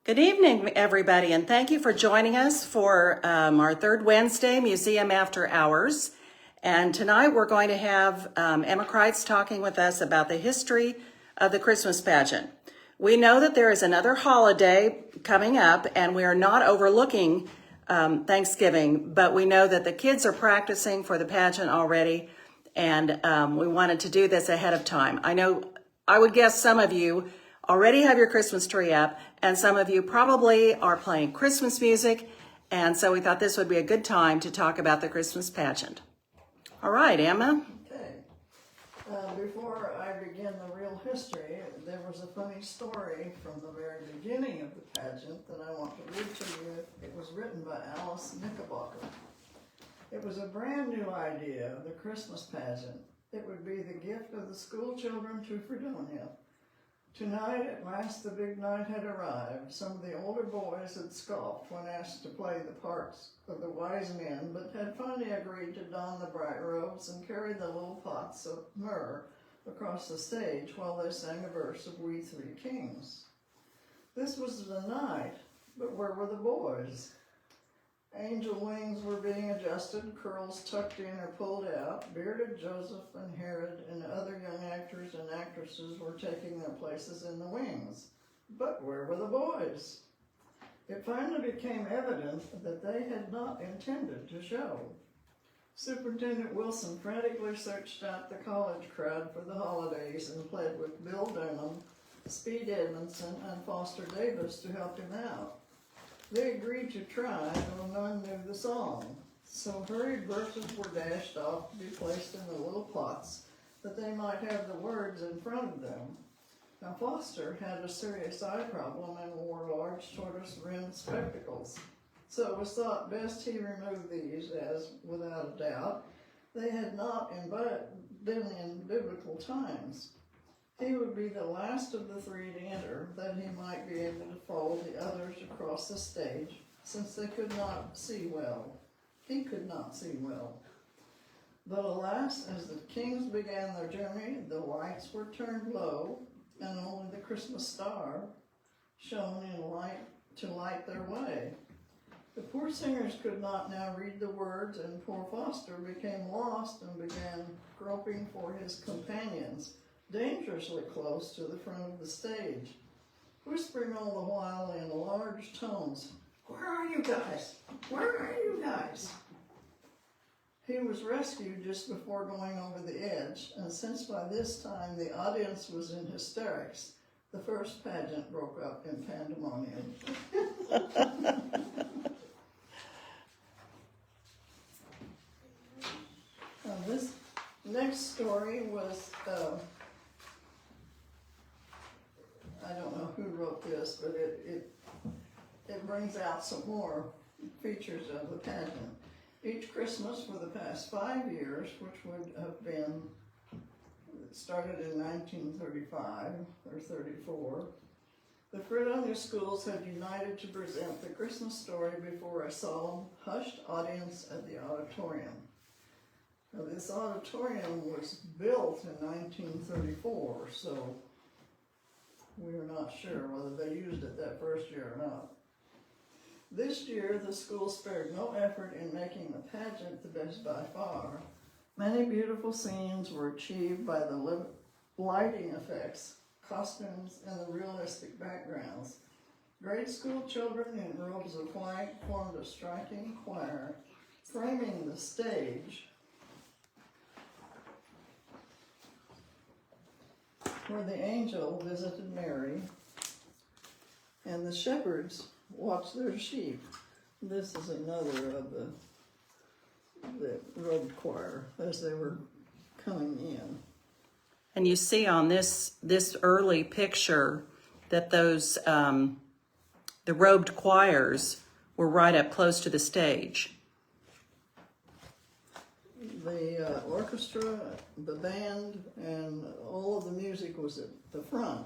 Good evening, everybody, and thank you for joining us for our third Wednesday Museum After Hours. And tonight we're going to have Emma Kreitz talking with us about the history of the Christmas pageant. We know that there is another holiday coming up, and we are not overlooking Thanksgiving, but we know that the kids are practicing for the pageant already, and we wanted to do this ahead of time. I would guess some of you already have your Christmas tree up, and some of you probably are playing Christmas music, and so we thought this would be a good time to talk about the Christmas pageant. All right, Emma. Okay. Before I begin the real history, there was a funny story from the very beginning of the pageant that I want to read to you. It was written by Alice Knickerbocker. It was a brand new idea, the Christmas pageant. It would be the gift of the school children to Fredonia. Tonight, at last, the big night had arrived. Some of the older boys had scoffed when asked to play the parts of the wise men, but had finally agreed to don the bright robes and carry the little pots of myrrh across the stage while they sang a verse of We Three Kings. This was the night, but where were the boys? Angel wings were being adjusted, curls tucked in or pulled out. Bearded Joseph and Herod and other young actors and actresses were taking their places in the wings. But where were the boys? It finally became evident that they had not intended to show. Superintendent Wilson frantically searched out the college crowd for the holidays and pled with Bill Dunham, Speed Edmondson, and Foster Davis to help him out. They agreed to try, though none knew the song. So hurried verses were dashed off to be placed in the little pots, that they might have the words in front of them. Now Foster had a serious eye problem and wore large tortoise-rimmed spectacles. So it was thought best he remove these, as, without a doubt, they had not been in biblical times. He would be the last of the three to enter, that he might be able to follow the others across the stage, since they could not see well. He could not see well. But alas, as the kings began their journey, the lights were turned low, and only the Christmas star shone in light to light their way. The poor singers could not now read the words, and poor Foster became lost and began groping for his companions, dangerously close to the front of the stage, whispering all the while in large tones, "Where are you guys? Where are you guys?" He was rescued just before going over the edge, and since by this time the audience was in hysterics, the first pageant broke up in pandemonium. This next story was I don't know who wrote this, but it brings out some more features of the pageant. Each Christmas for the past 5 years, which would have been started in 1935 or 34, the Fredonia schools had united to present the Christmas story before a solemn, hushed audience at the auditorium. Now, this auditorium was built in 1934, so we are not sure whether they used it that first year or not. This year, the school spared no effort in making the pageant the best by far. Many beautiful scenes were achieved by the lighting effects, costumes, and the realistic backgrounds. Grade school children in robes of white formed a striking choir, framing the stage where the angel visited Mary, and the shepherds watched their sheep. This is another of the robed choir as they were coming in. And you see on this early picture that those the robed choirs were right up close to the stage. The orchestra, the band, and all of the music was at the front.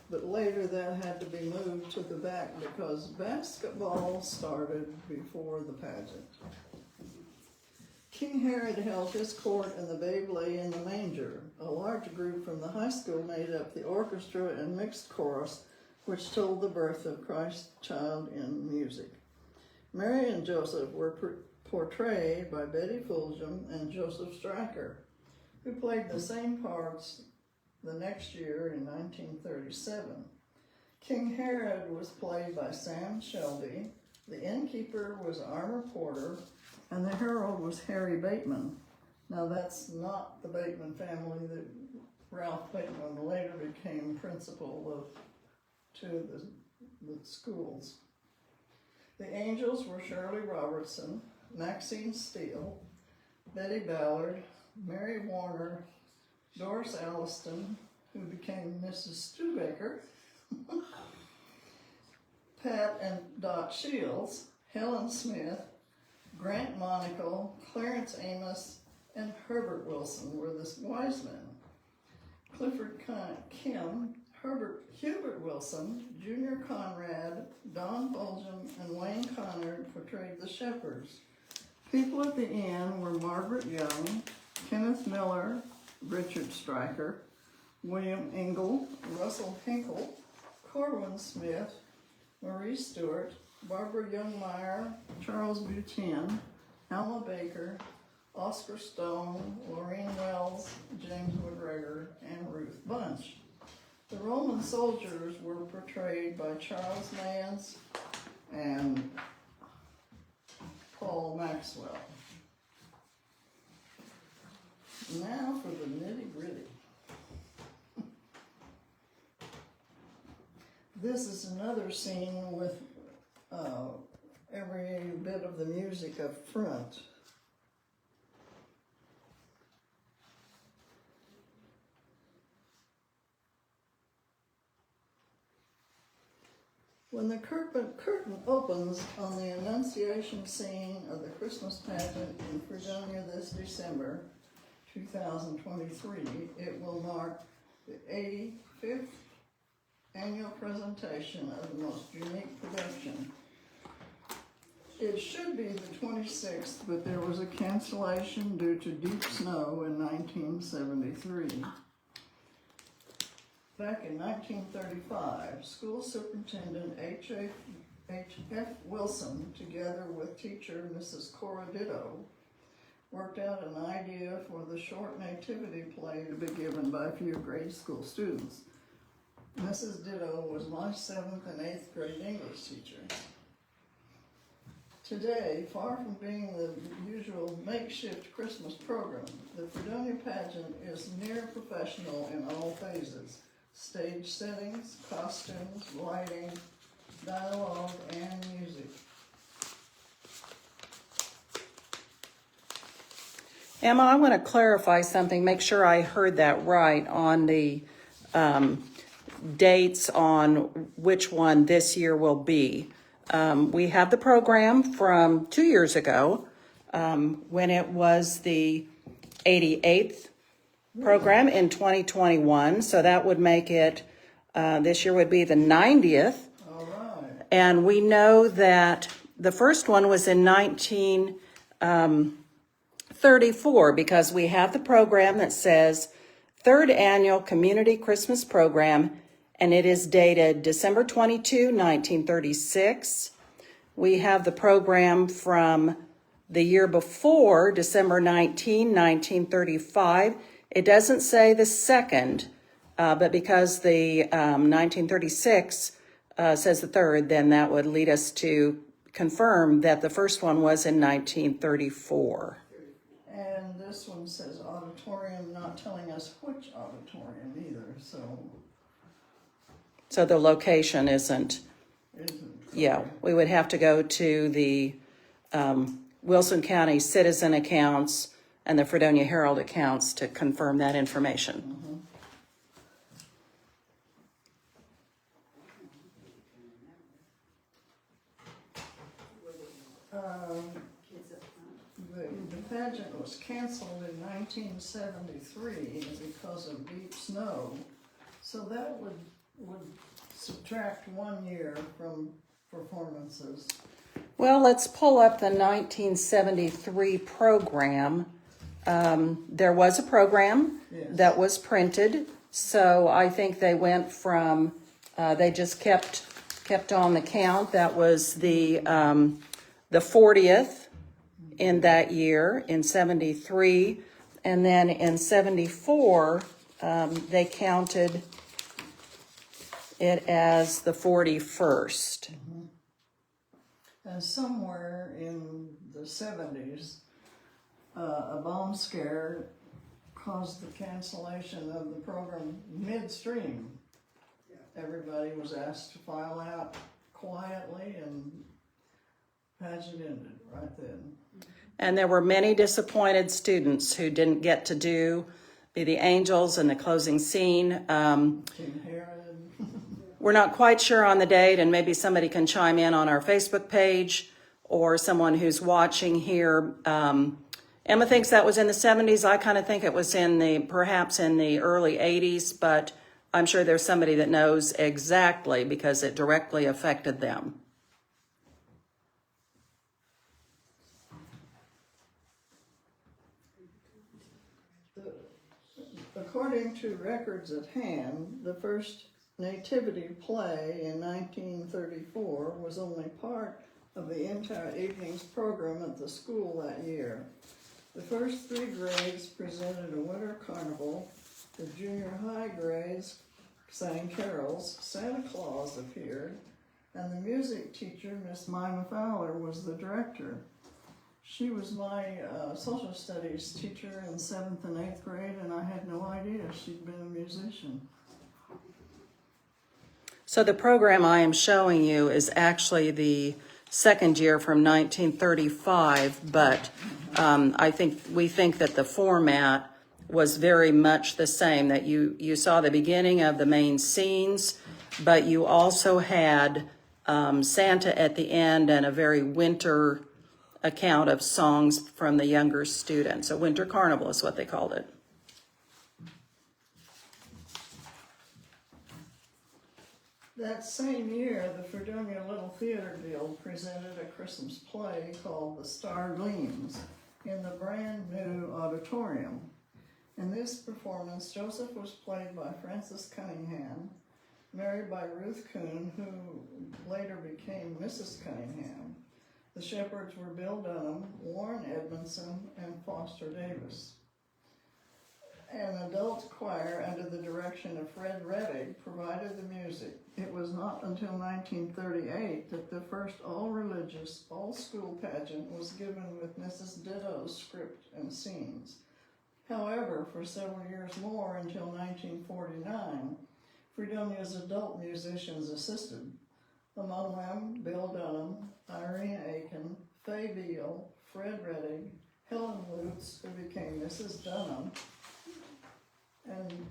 But later that had to be moved to the back because basketball started before the pageant. King Herod held his court and the babe lay in the manger. A large group from the high school made up the orchestra and mixed chorus which told the birth of Christ child in music. Mary and Joseph were portrayed by Betty Fulgham and Joseph Stryker, who played the same parts the next year in 1937. King Herod was played by Sam Shelby, the innkeeper was Armour Porter, and the herald was Harry Bateman. Now that's not the Bateman family that Ralph Bateman later became principal of two of the schools. The angels were Shirley Robertson, Maxine Steele, Betty Ballard, Mary Warner, Doris Alliston, who became Mrs. Stubaker, Pat and Dot Shields, Helen Smith, Grant Monaco, Clarence Amos, and Herbert Wilson were the wise men. Clifford Kim, Hubert Wilson, Junior Conrad, Don Fulgham, and Wayne Conard portrayed the shepherds. People at the inn were Margaret Young, Kenneth Miller, Richard Stryker, William Engel, Russell Hinkle, Corwin Smith, Marie Stewart, Barbara Youngmeyer, Charles Butyn, Alma Baker, Oscar Stone, Lorraine Wells, James McGregor, and Ruth Bunch. The Roman soldiers were portrayed by Charles Nance and Paul Maxwell. Now for the nitty-gritty. This is another scene with every bit of the music up front. When the curtain opens on the Annunciation scene of the Christmas Pageant in Fredonia this December 2023, it will mark the 85th annual presentation of the most unique production. It should be the 26th, but there was a cancellation due to deep snow in 1973. Back in 1935, School Superintendent H.F. Wilson, together with teacher Mrs. Cora Ditto, worked out an idea for the short nativity play to be given by a few grade school students. Mrs. Ditto was my 7th and 8th grade English teacher. Today, far from being the usual makeshift Christmas program, the Fredonia pageant is near professional in all phases: stage settings, costumes, lighting, dialogue, and music. Emma, I want to clarify something, make sure I heard that right on the dates on which one this year will be. We have the program from 2 years ago when it was the 88th program in 2021. So that would make it, this year would be the 90th. All right. And we know that the first one was in 1934 because we have the program that says Third Annual Community Christmas Program, and it is dated December 22, 1936. We have the program from the year before, December 19, 1935. It doesn't say the second, but because the 1936 says the third, then that would lead us to confirm that the first one was in 1934. And this one says auditorium, not telling us which auditorium either, So the location isn't yeah, we would have to go to the Wilson County Citizen accounts and the Fredonia Herald accounts to confirm that information. The pageant was canceled in 1973 because of deep snow, so that would subtract 1 year from performances. Well, let's pull up the 1973 program. There was a program Yes. that was printed, so I think they went from They just kept on the count. That was the 40th in that year, in 73. And then in 74, they counted it as the 41st. And somewhere in the 70s, a bomb scare caused the cancellation of the program midstream. Everybody was asked to file out quietly, and pageant ended right then. And there were many disappointed students who didn't get to be the angels in the closing scene. King Herod. We're not quite sure on the date, and maybe somebody can chime in on our Facebook page or someone who's watching here. Emma thinks that was in the 70s. I kind of think it was perhaps in the early 80s, but I'm sure there's somebody that knows exactly because it directly affected them. According to records at hand, the first nativity play in 1934 was only part of the entire evening's program at the school that year. The first 3 grades presented a winter carnival, the junior high grades sang carols, Santa Claus appeared, and the music teacher, Miss Mima Fowler, was the director. She was my social studies teacher in 7th and 8th grade, and I had no idea she'd been a musician. So the program I am showing you is actually the second year from 1935, but we think that the format was very much the same, that you saw the beginning of the main scenes, but you also had Santa at the end and a very winter account of songs from the younger students. A winter carnival is what they called it. That same year, the Fredonia Little Theater Guild presented a Christmas play called The Star Gleams in the brand new auditorium. In this performance, Joseph was played by Frances Cunningham, married by Ruth Kuhn, who later became Mrs. Cunningham. The shepherds were Bill Dunham, Warren Edmondson, and Foster Davis. An adult choir under the direction of Fred Rettig provided the music. It was not until 1938 that the first all-religious, all-school pageant was given with Mrs. Ditto's script and scenes. However, for several years more, until 1949, Fredonia's adult musicians assisted. Among them, Bill Dunham, Irene Aiken, Fay Beale, Fred Rettig, Helen Lutz, who became Mrs. Dunham,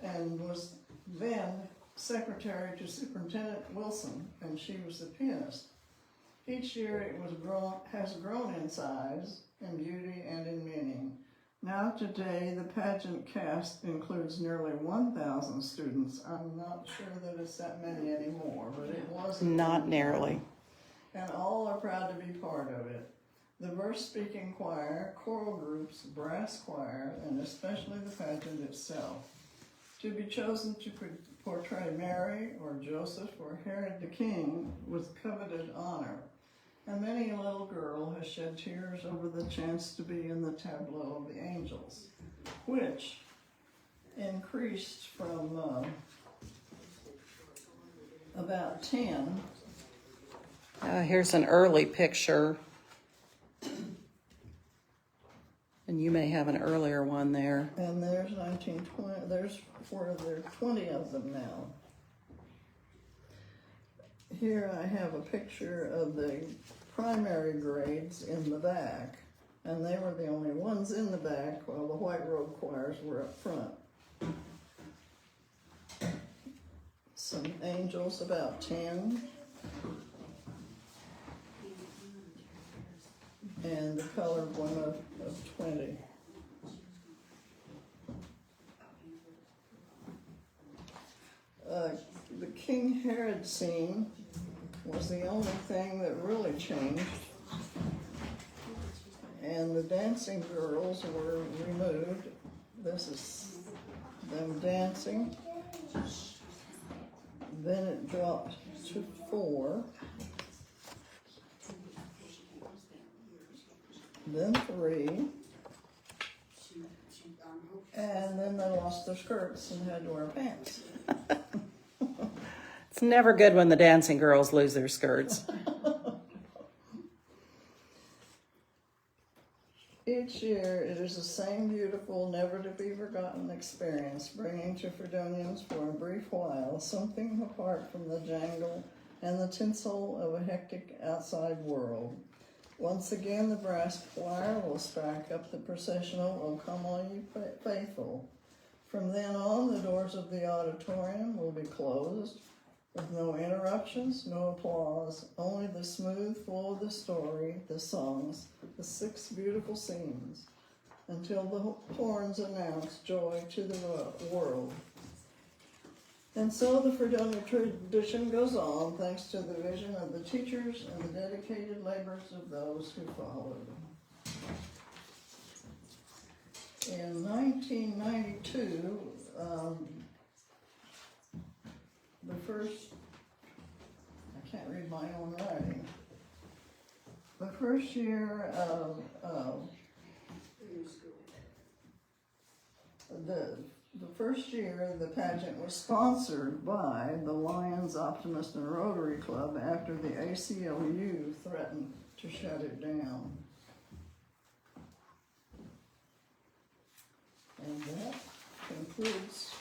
and was then secretary to Superintendent Wilson, and she was the pianist. Each year it has grown in size, in beauty, and in meaning. Now today, the pageant cast includes nearly 1,000 students. I'm not sure that it's that many anymore, but it was. Not nearly. And all are proud to be part of it. The verse-speaking choir, choral groups, brass choir, and especially the pageant itself. To be chosen to portray Mary or Joseph or Herod the King was coveted honor. And many a little girl has shed tears over the chance to be in the tableau of the angels, which increased from about 10. Here's an early picture. And you may have an earlier one there. And there's 1920, there are 20 of them now. Here I have a picture of the primary grades in the back, and they were the only ones in the back while the white robe choirs were up front. Some angels, about 10. And the colored one of 20. The King Herod scene was the only thing that really changed. And the dancing girls were removed. This is them dancing. then it dropped to 4, then 3, and then they lost their skirts and had to wear pants. It's never good when the dancing girls lose their skirts. Each year, it is the same beautiful, never-to-be-forgotten experience, bringing to Fredonians for a brief while something apart from the jangle and the tinsel of a hectic outside world. Once again, the brass choir will strike up the processional O Come All Ye Faithful. From then on, the doors of the auditorium will be closed, with no interruptions, no applause, only the smooth flow of the story, the songs, the 6 beautiful scenes, until the horns announce joy to the world. And so the Fredonia tradition goes on, thanks to the vision of the teachers and the dedicated labors of those who followed. In 1992, the first, I can't read my own writing. The first year of the first year the pageant was sponsored by the Lions, Optimist, and Rotary Club after the ACLU threatened to shut it down. And that concludes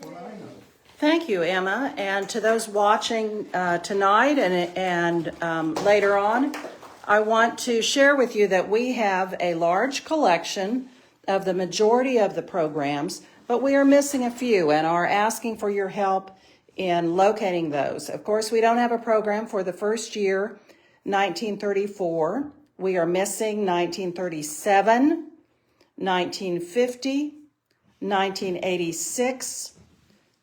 what I know. Thank you, Emma. And to those watching tonight and later on, I want to share with you that we have a large collection of the majority of the programs, but we are missing a few and are asking for your help in locating those. Of course, we don't have a program for the first year, 1934. We are missing 1937, 1950, 1986,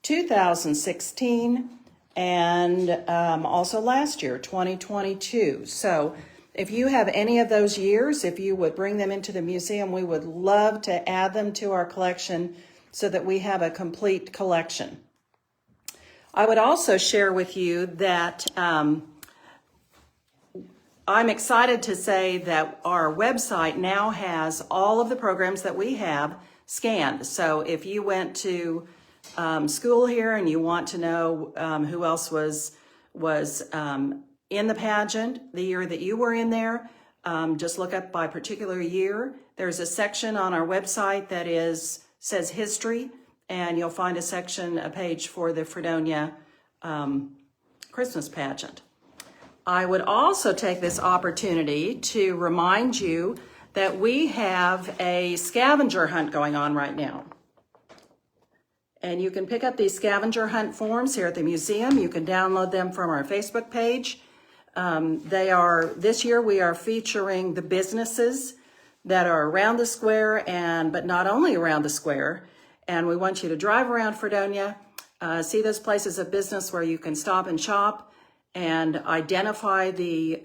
2016, and also last year, 2022. So if you have any of those years, if you would bring them into the museum, we would love to add them to our collection so that we have a complete collection. I would also share with you that I'm excited to say that our website now has all of the programs that we have scanned. So if you went to school here and you want to know who else was in the pageant the year that you were in there, just look up by particular year. There's a section on our website that says history, and you'll find a page for the Fredonia Christmas pageant. I would also take this opportunity to remind you that we have a scavenger hunt going on right now. And you can pick up these scavenger hunt forms here at the museum. You can download them from our Facebook page. This year we are featuring the businesses that are around the square, but not only around the square. And we want you to drive around Fredonia, see those places of business where you can stop and shop and identify the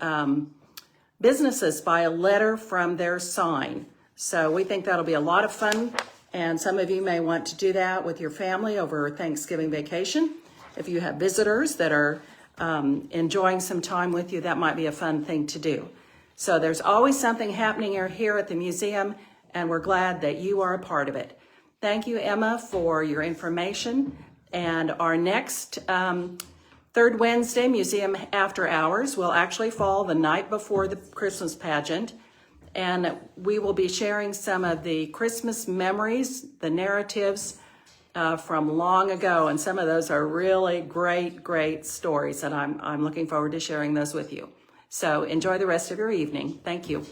businesses by a letter from their sign. So we think that'll be a lot of fun. And some of you may want to do that with your family over Thanksgiving vacation. If you have visitors that are enjoying some time with you, that might be a fun thing to do. So there's always something happening here at the museum, and we're glad that you are a part of it. Thank you, Emma, for your information. And our next third Wednesday Museum After Hours will actually fall the night before the Christmas pageant. And we will be sharing some of the Christmas memories, the narratives from long ago. And some of those are really great stories. And I'm looking forward to sharing those with you. So enjoy the rest of your evening. Thank you.